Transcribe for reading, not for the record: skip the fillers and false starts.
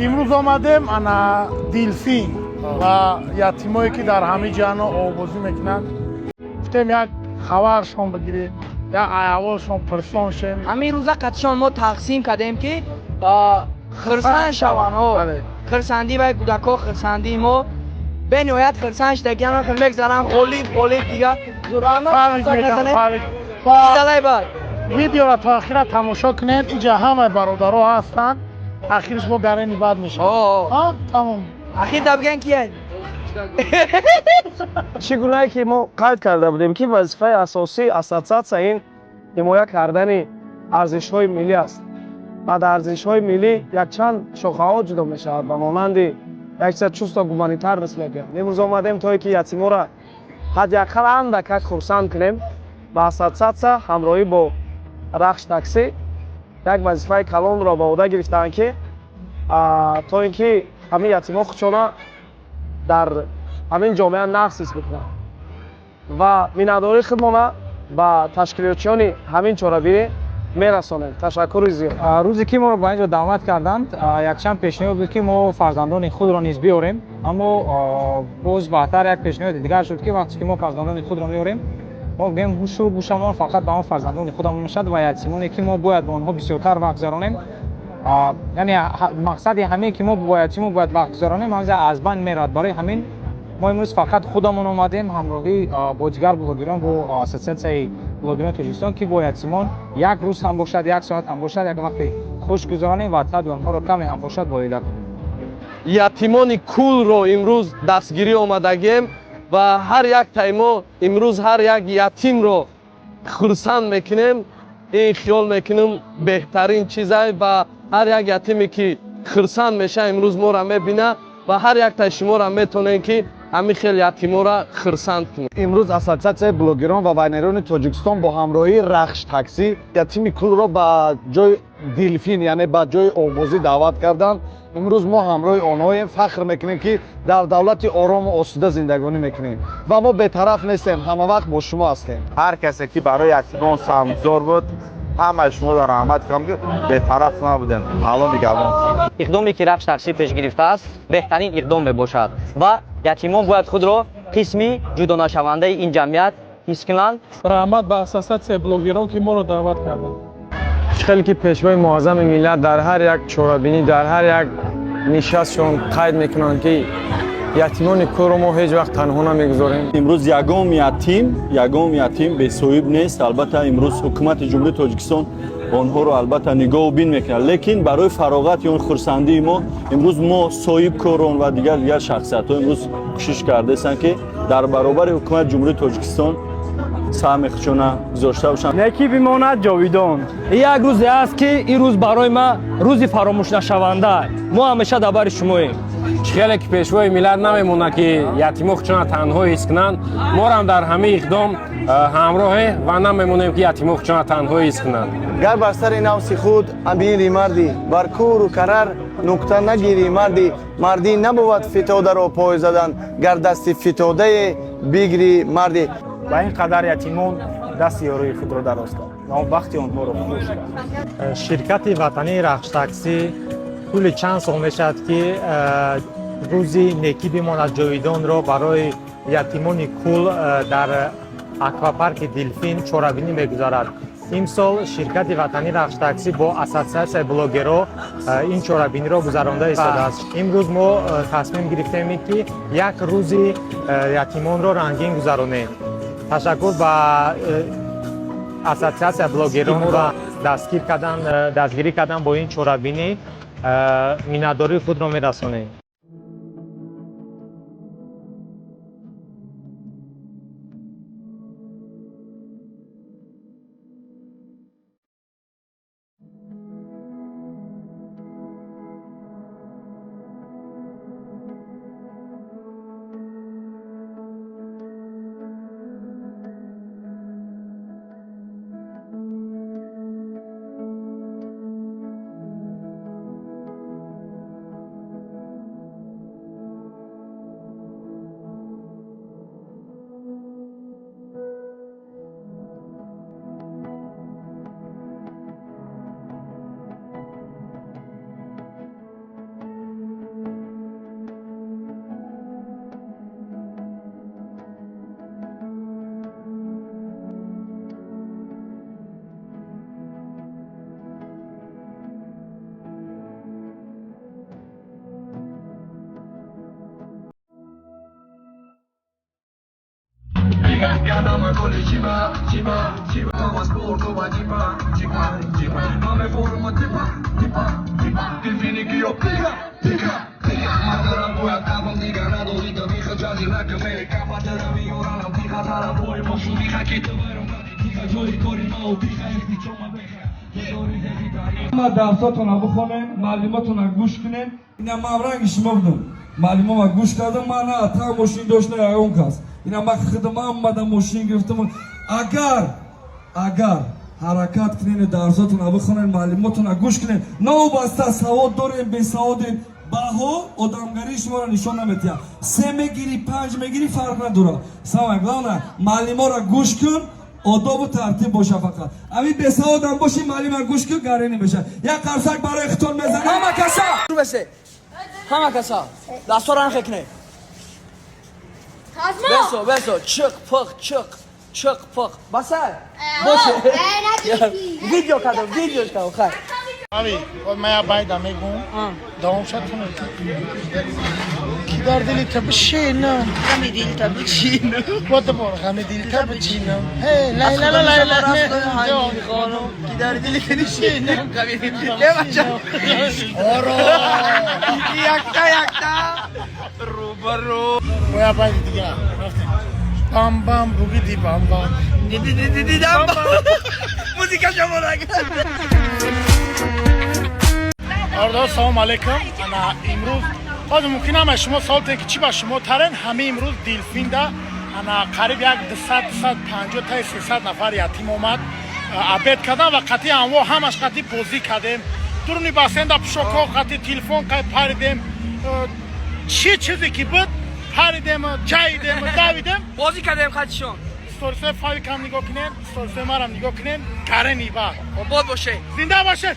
имрӯз омадем ана дилфин ва ятимое ки дар ҳамаи ҷаҳано овозӣ мекунанд гуфтем як хабаршон бигирем як аҳволшон пурсон шем. ҳамин рӯза қатишон мо тақсим кардем ки хурсанд шаванд. хурсандӣ вай кӯдакҳо хурсандӣ мо бениҳоят хурсанд шудаги ҳама мегзаранд холиб дигар видеоро то охира тамошо кунед. инҷа ҳамаи бародарҳо ҳастанд. ахириш мо гарани бад мешавад. тамом. ахир дабган кияд. чӣ гунаҳе ки мо қайд карда будем ки вазифаи асосии ассотсиатсия ин ҳимоя кардани арзишҳои миллӣ аст. ва дар арзишҳои миллӣ якчанд шохаҳо ҷудо мешавад ба монанди якчиз чувство гуманитар мислед. имрӯз омадем то ки ятимора ҳадякал андакак хурсанд кунем. ба ассотсиатсия ҳамроҳӣ бо рахш таксӣ як вазифаи калонро ба ӯҳда гирифтаанд ки то ин ки ҳамин ятимҳо худшона дар ҳамин ҷомеа нақс ҳис бикунанд ва миннатдории худмона ба ташкилотчиёни ҳамин чорабинӣ мерасонем. ташаккури зиёд. рӯзе ки моро ба инҷо даъват карданд, якчанд пешниҳод буд ки мо фарзандони худро низ биёрем. аммо боз баъдтар як пешниҳоди дигар шуд ки вақте ки мо фарзандони худро меорем, мо гӯем гӯшу гӯшамон фақат ба он фарзандони худамон бошад ва ятимоне ки мо бояд ба онҳо бисёртар вақт гузаронем. яъне мақсади ҳамин ки мо бо ятимон бояд вақт гузаронем ҳамза аз байн меравад. барои ҳамин мо имрӯз фақат худамон омадем ҳамроҳӣ бо дигар блогерон бо ассотсиатсияи блогерони Тоҷикистон ки бо ятимон як рӯз ҳам бошад, як соат ҳам бошад, як вақти хуш гузаронем ва таби онҳоро каме ҳам бошад воида кунем. ятимони кулро имрӯз дастгирӣ омадагем ва ҳар як таймо имрӯз ҳар як ятимро хурсанд мекунем. ин хиёл мекунем беҳтарин чизай ва ҳар як ятиме ки хурсанд меша имрӯз моро мебина ва ҳар яктаи шуморо метонем ки ҳамин хел ятимора хурсанд кунем. имрӯз ассотсиатсияи блогерон ва вайнерони Тоҷикистон бо ҳамроҳии рахш таксӣ ятими кулро ба ҷои дилфин яъне ба ҷои овозӣ даъват карданд. имрӯз мо ҳамроҳи онҳоем, фахр мекунем ки дар давлати орому осуда зиндагонӣ мекунем ва мо бетараф нестем, ҳамавақт бо шумо ҳастем. ҳар касе ки барои ятимон сармгузор буд, ҳамаи шуморо раҳмат кунам ки бетараф набудем. алон мегавон иқдоме ки рахш таксӣ пеш гирифтааст беҳтарин иқдом мебошад ва ятимон бояд худро қисми ҷудонашавандаи ин ҷамъият ҳис кунанд. раҳмат ба ассотсиатсияи блогерон ки моро даъват карданд. хеле ки пешвои муаззами миллат дар ҳар як чорабинӣ дар ҳар як нишастшон қайд мекунанд ки ятимони кӯро мо ҳеҷ вақт танҳо намегузорем. имрӯз ягон ятим бесоҳиб нест. албатта имрӯз ҳукумати ҷумҳурии Тоҷикистон онҳоро албатта нигоҳу бин мекунад, лекин барои фароғати он хурсандии мо имрӯз мо соҳибкорон ва дигар шахсиятҳо имрӯз кӯшиш кардастанд ки дар баробари ҳукумати ҷумҳурии Тоҷикистон саҳми худшона гузошта бошанд. неки бимонад ҷовидон. як рӯзе аст ки ин рӯз барои ман рӯзи фаромӯшнашаванда. мо ҳамеша дар бари шумоем. хеле ки пешвои миллат намемонад ки ятимо худшона танҳо ҳис кунанд. морам дар ҳамаи иқдом ҳамроҳе ва намемонем ки ятимо худшона танҳо ҳис кунанд. гар бар сари навси худ амири мардӣ бар кӯру карар нукта нагирӣ мардӣ. мардӣ набувад фитодаро пой задан, гар дасти фитодае бигирӣ мардӣ. ба ин қадар ятимон дасти ёрии худро дароз кард ва он вақти онҳоро хушк кард. ширкати ватании рахш таксӣ кулли чанд сол мешавад ки рӯзи некӣ бимонад ҷовидонро барои ятимони кул дар аквапарки дилфин чорабинӣ мегузарад. имсол ширкати ватании рахш таксӣ бо ассотсиатсияи блогеро ин чорабиниро гузаронда истодааст. имрӯз мо тасмим гирифтем ки як рӯзи ятимонро рангин гузаронем. ташаккур ба ассотсиатсияи блогерон ва дастгирӣ кардан бо ин чорабинӣ миннатдории худро мерасонем. ما درساتون رو بخونین، معلوماتون رو گوش کنین. اینا مامرنگ شما بدون معلومات رو گوش کردم. من نه تا ماشین داشت نه اون کس. اینا ما خدمت آمدم ماشین گرفتم. اگر حرکت کنین درساتون رو بخونین، معلوماتون رو گوش کنین. نو بسته سواد دارین به سوادین. باهو آدمگری شما رو نشون نمیده. 3 میگیری 5 میگیری فرق نداره. سامگلانه معلومات رو گوش کن. آداب و ترتیب باشه فقط. امی به سوادم باشی معلم گوش کن گره نمیشه. یک قرصک برای اختون میزنه. همه کسا رو بسه همه کسا دستا رو انخه کنه بسو چق پق بسه باشه ویدیو کردم خیر آبی خود من باید میگم دوام شد کنه کی در دلی تبشینم همی دیل تا بچینو بود بار همی دلی تبشینم هی لا خانم کی در دیلی کنیشینم یه بچه یکتا رو باید باید دیگه بام بام بوگی دی بام بام دیدم موزیکا شما رنگ آردا سلام علیکم انا امروز باز ممکن است شما سوال که چی با شما ترن همه امروز دلفین دا انا قریب یک 250 تا 300 نفر یتیم اومد عبید کردن و قطعی انواع همش قطعی بازی کردیم درونی بسنده پشوکو قطعی تلفن پریدیم چی چیزی که بود پریدیم جاییدیم دویدیم بازی کردیم خطشون استوریسه فایل کم نگاه کنین استوریسه مرم نگاه کنین گره نیبا بود باشه زنده باشه